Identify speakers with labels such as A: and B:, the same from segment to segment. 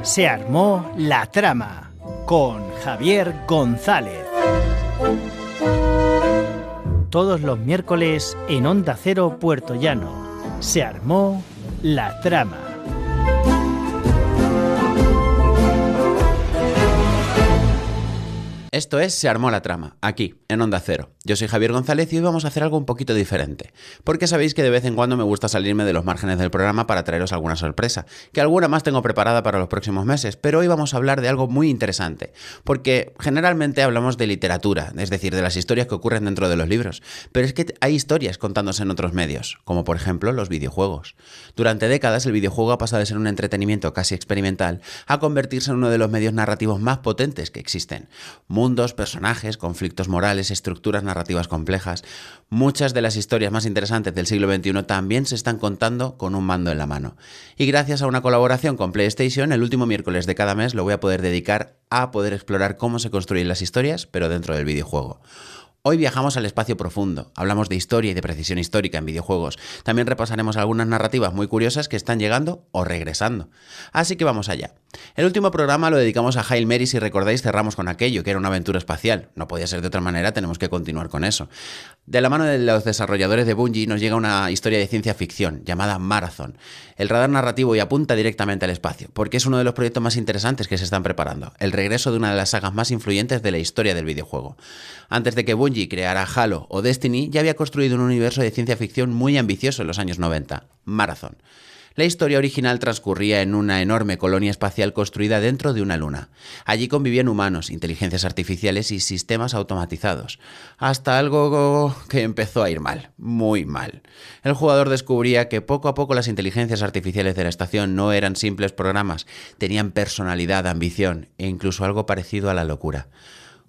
A: Se armó la trama con Javier González. Todos los miércoles en Onda Cero Puertollano. Se armó la trama.
B: Esto es Se armó la trama, aquí, en Onda Cero. Yo soy Javier González y hoy vamos a hacer algo un poquito diferente. Porque sabéis que de vez en cuando me gusta salirme de los márgenes del programa para traeros alguna sorpresa, que alguna más tengo preparada para los próximos meses, pero hoy vamos a hablar de algo muy interesante. Porque generalmente hablamos de literatura, es decir, de las historias que ocurren dentro de los libros. Pero es que hay historias contándose en otros medios, como por ejemplo los videojuegos. Durante décadas el videojuego ha pasado de ser un entretenimiento casi experimental a convertirse en uno de los medios narrativos más potentes que existen. Mundos, personajes, conflictos morales, estructuras narrativas complejas. Muchas de las historias más interesantes del siglo XXI también se están contando con un mando en la mano. Y gracias a una colaboración con PlayStation, el último miércoles de cada mes lo voy a poder dedicar a poder explorar cómo se construyen las historias, pero dentro del videojuego. Hoy viajamos al espacio profundo, hablamos de historia y de precisión histórica en videojuegos. También repasaremos algunas narrativas muy curiosas que están llegando o regresando. Así que vamos allá. El último programa lo dedicamos a Hail Mary, si recordáis cerramos con aquello, que era una aventura espacial. No podía ser de otra manera, tenemos que continuar con eso. De la mano de los desarrolladores de Bungie nos llega una historia de ciencia ficción llamada Marathon. El radar narrativo y apunta directamente al espacio, porque es uno de los proyectos más interesantes que se están preparando. El regreso de una de las sagas más influyentes de la historia del videojuego. Antes de que Bungie creara Halo o Destiny, ya había construido un universo de ciencia ficción muy ambicioso en los años 90, Marathon. La historia original transcurría en una enorme colonia espacial construida dentro de una luna. Allí convivían humanos, inteligencias artificiales y sistemas automatizados. Hasta algo que empezó a ir mal, muy mal. El jugador descubría que poco a poco las inteligencias artificiales de la estación no eran simples programas, tenían personalidad, ambición e incluso algo parecido a la locura.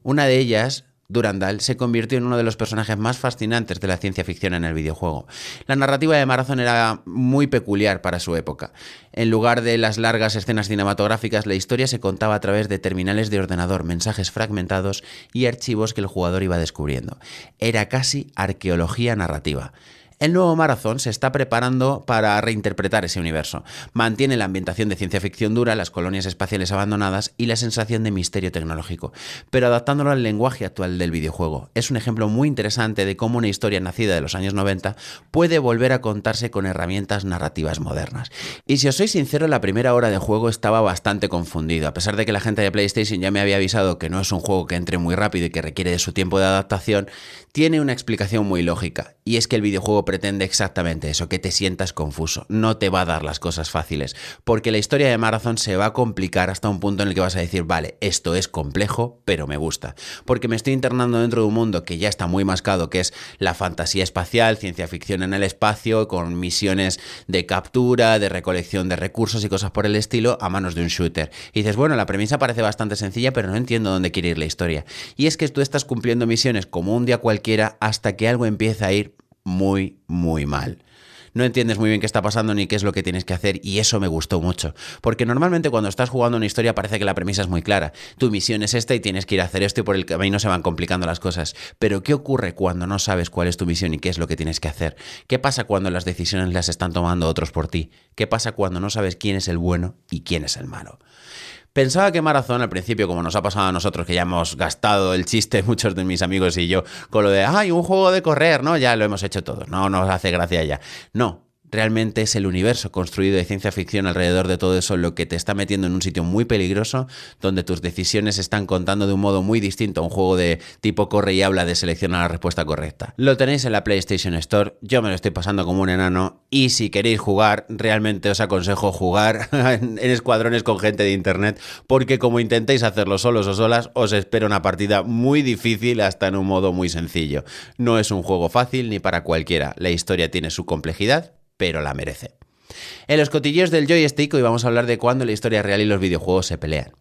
B: Una de ellas, Durandal, se convirtió en uno de los personajes más fascinantes de la ciencia ficción en el videojuego. La narrativa de Marathon era muy peculiar para su época. En lugar de las largas escenas cinematográficas, la historia se contaba a través de terminales de ordenador, mensajes fragmentados y archivos que el jugador iba descubriendo. Era casi arqueología narrativa. El nuevo Marathon se está preparando para reinterpretar ese universo. Mantiene la ambientación de ciencia ficción dura, las colonias espaciales abandonadas y la sensación de misterio tecnológico, pero adaptándolo al lenguaje actual del videojuego. Es un ejemplo muy interesante de cómo una historia nacida de los años 90 puede volver a contarse con herramientas narrativas modernas. Y si os soy sincero, la primera hora de juego estaba bastante confundido. A pesar de que la gente de PlayStation ya me había avisado que no es un juego que entre muy rápido y que requiere de su tiempo de adaptación, tiene una explicación muy lógica, y es que el videojuego pretende exactamente eso, que te sientas confuso. No te va a dar las cosas fáciles, porque la historia de Marathon se va a complicar hasta un punto en el que vas a decir, vale, esto es complejo, pero me gusta, porque me estoy internando dentro de un mundo que ya está muy mascado, que es la fantasía espacial, ciencia ficción en el espacio, con misiones de captura, de recolección de recursos y cosas por el estilo, a manos de un shooter. Y dices, bueno, la premisa parece bastante sencilla, pero no entiendo dónde quiere ir la historia. Y es que tú estás cumpliendo misiones como un día cualquiera hasta que algo empieza a ir muy, muy mal. No entiendes muy bien qué está pasando ni qué es lo que tienes que hacer, y eso me gustó mucho. Porque normalmente cuando estás jugando una historia parece que la premisa es muy clara. Tu misión es esta y tienes que ir a hacer esto, y por el camino se van complicando las cosas. Pero ¿qué ocurre cuando no sabes cuál es tu misión y qué es lo que tienes que hacer? ¿Qué pasa cuando las decisiones las están tomando otros por ti? ¿Qué pasa cuando no sabes quién es el bueno y quién es el malo? Pensaba que Marathon al principio, como nos ha pasado a nosotros, que ya hemos gastado el chiste, muchos de mis amigos y yo, con lo de, ¡ay, un juego de correr!, ¿no? Ya lo hemos hecho todo, no nos hace gracia ya. No. Realmente es el universo construido de ciencia ficción alrededor de todo eso lo que te está metiendo en un sitio muy peligroso, donde tus decisiones se están contando de un modo muy distinto a un juego de tipo corre y habla de seleccionar la respuesta correcta. Lo tenéis en la PlayStation Store, yo me lo estoy pasando como un enano, y si queréis jugar, realmente os aconsejo jugar en escuadrones con gente de internet, porque como intentéis hacerlo solos o solas, os espera una partida muy difícil hasta en un modo muy sencillo. No es un juego fácil ni para cualquiera, la historia tiene su complejidad, pero la merece. En los cotilleos del joystick hoy vamos a hablar de cuándo la historia real y los videojuegos se pelean.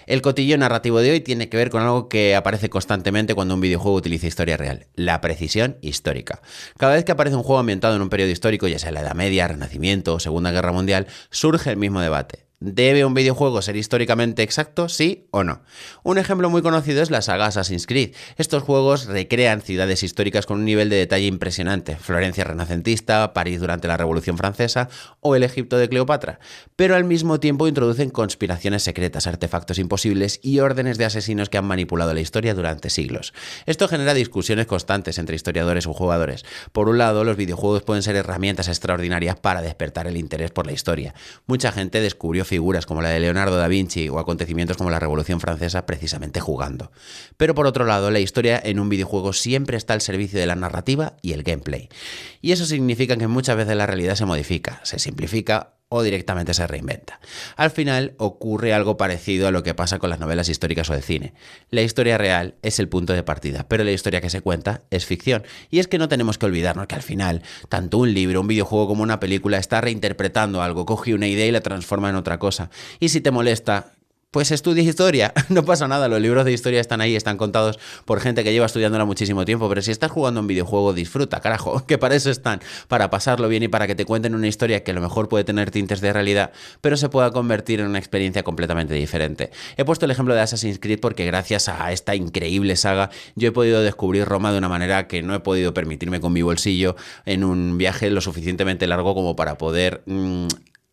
B: El cotilleo narrativo de hoy tiene que ver con algo que aparece constantemente cuando un videojuego utiliza historia real, la precisión histórica. Cada vez que aparece un juego ambientado en un periodo histórico, ya sea la Edad Media, Renacimiento o Segunda Guerra Mundial, surge el mismo debate. ¿Debe un videojuego ser históricamente exacto, sí o no? Un ejemplo muy conocido es la saga Assassin's Creed. Estos juegos recrean ciudades históricas con un nivel de detalle impresionante. Florencia renacentista, París durante la Revolución Francesa o el Egipto de Cleopatra. Pero al mismo tiempo introducen conspiraciones secretas, artefactos imposibles y órdenes de asesinos que han manipulado la historia durante siglos. Esto genera discusiones constantes entre historiadores o jugadores. Por un lado, los videojuegos pueden ser herramientas extraordinarias para despertar el interés por la historia. Mucha gente descubrió figuras como la de Leonardo da Vinci o acontecimientos como la Revolución Francesa precisamente jugando. Pero por otro lado, la historia en un videojuego siempre está al servicio de la narrativa y el gameplay. Y eso significa que muchas veces la realidad se modifica, se simplifica o directamente se reinventa. Al final ocurre algo parecido a lo que pasa con las novelas históricas o el cine. La historia real es el punto de partida, pero la historia que se cuenta es ficción. Y es que no tenemos que olvidarnos que al final, tanto un libro, un videojuego como una película está reinterpretando algo, coge una idea y la transforma en otra cosa. Y si te molesta, pues estudia historia, no pasa nada, los libros de historia están ahí, están contados por gente que lleva estudiándola muchísimo tiempo, pero si estás jugando un videojuego, disfruta, carajo, que para eso están, para pasarlo bien y para que te cuenten una historia que a lo mejor puede tener tintes de realidad, pero se pueda convertir en una experiencia completamente diferente. He puesto el ejemplo de Assassin's Creed porque gracias a esta increíble saga yo he podido descubrir Roma de una manera que no he podido permitirme con mi bolsillo en un viaje lo suficientemente largo como para poder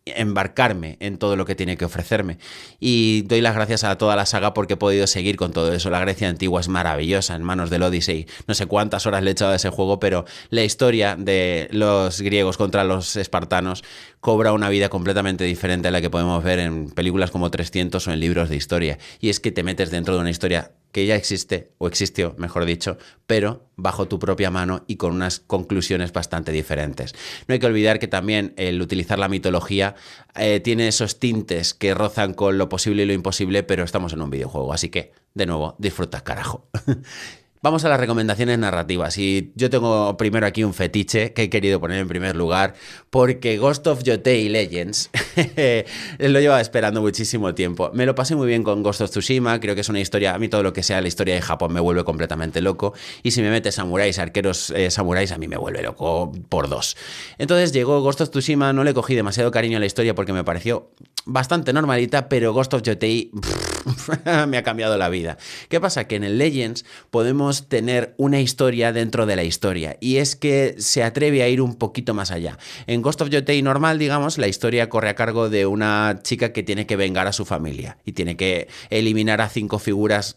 B: embarcarme en todo lo que tiene que ofrecerme, y doy las gracias a toda la saga porque he podido seguir con todo eso. La Grecia antigua es maravillosa en manos del Odyssey, no sé cuántas horas le he echado a ese juego, pero la historia de los griegos contra los espartanos cobra una vida completamente diferente a la que podemos ver en películas como 300 o en libros de historia, y es que te metes dentro de una historia que ya existe, o existió, mejor dicho, pero bajo tu propia mano y con unas conclusiones bastante diferentes. No hay que olvidar que también el utilizar la mitología tiene esos tintes que rozan con lo posible y lo imposible, pero estamos en un videojuego, así que, de nuevo, disfruta, carajo. Vamos a las recomendaciones narrativas, y yo tengo primero aquí un fetiche que he querido poner en primer lugar porque Ghost of Yotei Legends lo llevaba esperando muchísimo tiempo. Me lo pasé muy bien con Ghost of Tsushima, creo que es una historia, a mí todo lo que sea la historia de Japón me vuelve completamente loco, y si me metes samuráis, arqueros samuráis, a mí me vuelve loco por dos. Entonces llegó Ghost of Tsushima, no le cogí demasiado cariño a la historia porque me pareció bastante normalita, pero Ghost of Yotei me ha cambiado la vida. ¿Qué pasa? Que en el Legends podemos tener una historia dentro de la historia, y es que se atreve a ir un poquito más allá. En Ghost of Yotei normal, digamos, la historia corre a cargo de una chica que tiene que vengar a su familia y tiene que eliminar a 5 figuras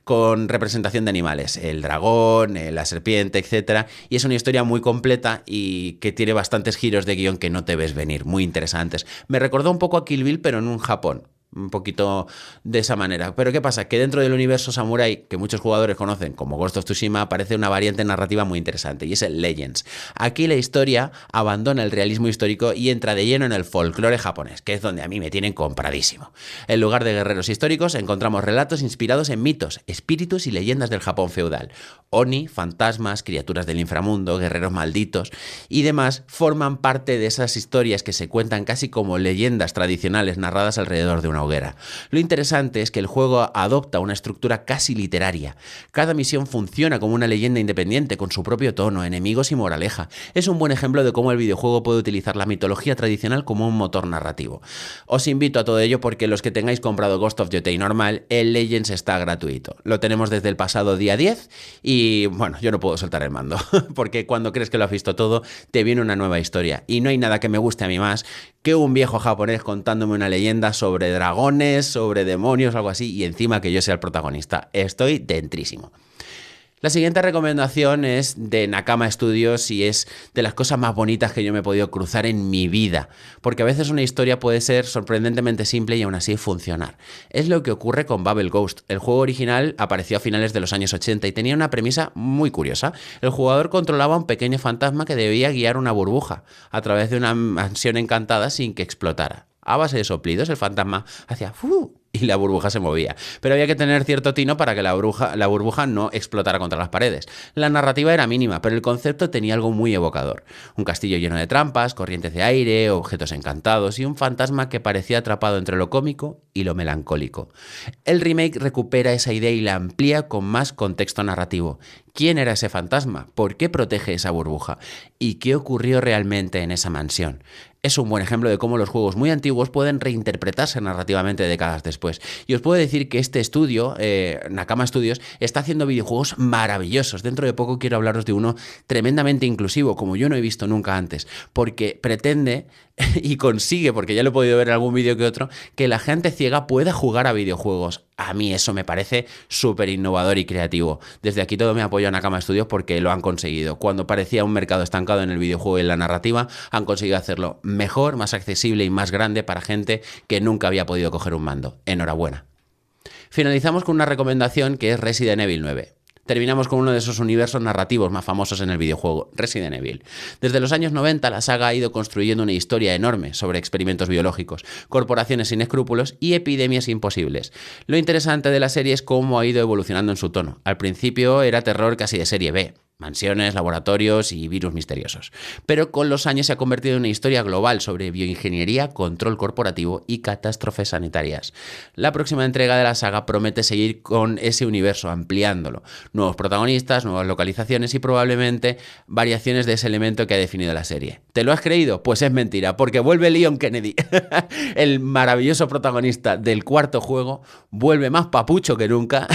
B: con representación de animales, el dragón, la serpiente, etcétera, y es una historia muy completa y que tiene bastantes giros de guión que no te ves venir, muy interesantes. Me recordó un poco a Kill Bill, pero en un Japón. Un poquito de esa manera. Pero ¿qué pasa? Que dentro del universo Samurai, que muchos jugadores conocen como Ghost of Tsushima, aparece una variante narrativa muy interesante, y es el Legends. Aquí la historia abandona el realismo histórico y entra de lleno en el folclore japonés, que es donde a mí me tienen compradísimo. En lugar de guerreros históricos, encontramos relatos inspirados en mitos, espíritus y leyendas del Japón feudal. Oni, fantasmas, criaturas del inframundo, guerreros malditos y demás forman parte de esas historias que se cuentan casi como leyendas tradicionales narradas alrededor de una hoguera. Lo interesante es que el juego adopta una estructura casi literaria. Cada misión funciona como una leyenda independiente con su propio tono, enemigos y moraleja. Es un buen ejemplo de cómo el videojuego puede utilizar la mitología tradicional como un motor narrativo. Os invito a todo ello porque los que tengáis comprado Ghost of Yotei normal, el Legends está gratuito. Lo tenemos desde el pasado día 10 y bueno, yo no puedo soltar el mando porque cuando crees que lo has visto todo, te viene una nueva historia, y no hay nada que me guste a mí más que un viejo japonés contándome una leyenda sobre dragones, sobre demonios, algo así, y encima que yo sea el protagonista. Estoy dentrísimo. La siguiente recomendación es de Nakama Studios y es de las cosas más bonitas que yo me he podido cruzar en mi vida, porque a veces una historia puede ser sorprendentemente simple y aún así funcionar. Es lo que ocurre con Babel Ghost. El juego original apareció a finales de los años 80 y tenía una premisa muy curiosa. El jugador controlaba un pequeño fantasma que debía guiar una burbuja a través de una mansión encantada sin que explotara. A base de soplidos, el fantasma hacía ¡fu! Y la burbuja se movía. Pero había que tener cierto tino para que la burbuja no explotara contra las paredes. La narrativa era mínima, pero el concepto tenía algo muy evocador. Un castillo lleno de trampas, corrientes de aire, objetos encantados y un fantasma que parecía atrapado entre lo cómico y lo melancólico. El remake recupera esa idea y la amplía con más contexto narrativo. ¿Quién era ese fantasma? ¿Por qué protege esa burbuja? ¿Y qué ocurrió realmente en esa mansión? es un buen ejemplo de cómo los juegos muy antiguos pueden reinterpretarse narrativamente décadas después. Y os puedo decir que este estudio, Nakama Studios, está haciendo videojuegos maravillosos. Dentro de poco quiero hablaros de uno tremendamente inclusivo, como yo no he visto nunca antes, porque pretende y consigue, porque ya lo he podido ver en algún vídeo que otro, que la gente ciega pueda jugar a videojuegos. A mí eso me parece súper innovador y creativo. Desde aquí todo mi apoyo a Nakama Studios porque lo han conseguido. Cuando parecía un mercado estancado en el videojuego y en la narrativa, han conseguido hacerlo mejor, más accesible y más grande para gente que nunca había podido coger un mando. Enhorabuena. Finalizamos con una recomendación que es Resident Evil 9. Terminamos con uno de esos universos narrativos más famosos en el videojuego, Resident Evil. Desde los años 90 la saga ha ido construyendo una historia enorme sobre experimentos biológicos, corporaciones sin escrúpulos y epidemias imposibles. Lo interesante de la serie es cómo ha ido evolucionando en su tono. Al principio era terror casi de serie B. Mansiones, laboratorios y virus misteriosos. Pero con los años se ha convertido en una historia global sobre bioingeniería, control corporativo y catástrofes sanitarias. La próxima entrega de la saga promete seguir con ese universo, ampliándolo. Nuevos protagonistas, nuevas localizaciones y probablemente variaciones de ese elemento que ha definido la serie. ¿Te lo has creído? Pues es mentira, porque vuelve Leon Kennedy. El maravilloso protagonista del cuarto juego vuelve más papucho que nunca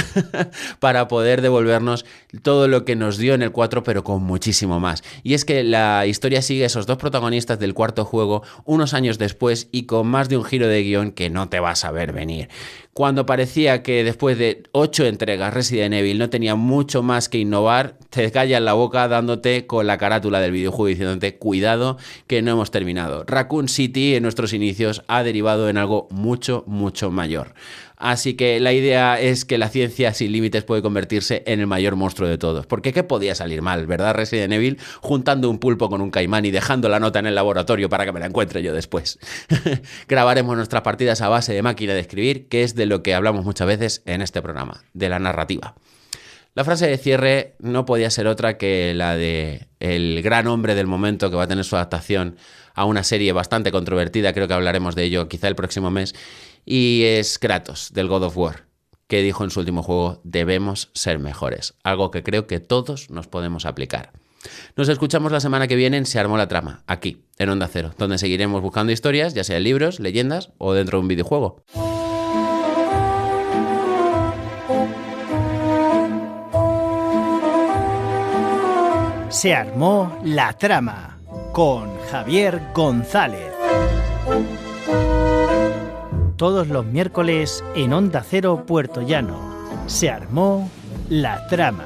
B: para poder devolvernos todo lo que nos dio en el 4, pero con muchísimo más. Y es que la historia sigue a esos dos protagonistas del cuarto juego unos años después y con más de un giro de guión que no te vas a ver venir. Cuando parecía que después de 8 entregas Resident Evil no tenía mucho más que innovar, te callan la boca dándote con la carátula del videojuego diciéndote cuidado que no hemos terminado. Raccoon City en nuestros inicios ha derivado en algo mucho, mucho mayor. Así que la idea es que la ciencia sin límites puede convertirse en el mayor monstruo de todos. Porque ¿qué podía salir mal, verdad, Resident Evil? Juntando un pulpo con un caimán y dejando la nota en el laboratorio para que me la encuentre yo después. Grabaremos nuestras partidas a base de máquina de escribir, que es de lo que hablamos muchas veces en este programa, de la narrativa. La frase de cierre no podía ser otra que la de el gran hombre del momento que va a tener su adaptación a una serie bastante controvertida, creo que hablaremos de ello quizá el próximo mes, y es Kratos, del God of War, que dijo en su último juego, debemos ser mejores, algo que creo que todos nos podemos aplicar. Nos escuchamos la semana que viene en Se Armó la Trama, aquí, en Onda Cero, donde seguiremos buscando historias, ya sea en libros, leyendas o dentro de un videojuego.
A: Se Armó la Trama, con Javier González. Todos los miércoles en Onda Cero Puerto Llano. Se Armó la Trama.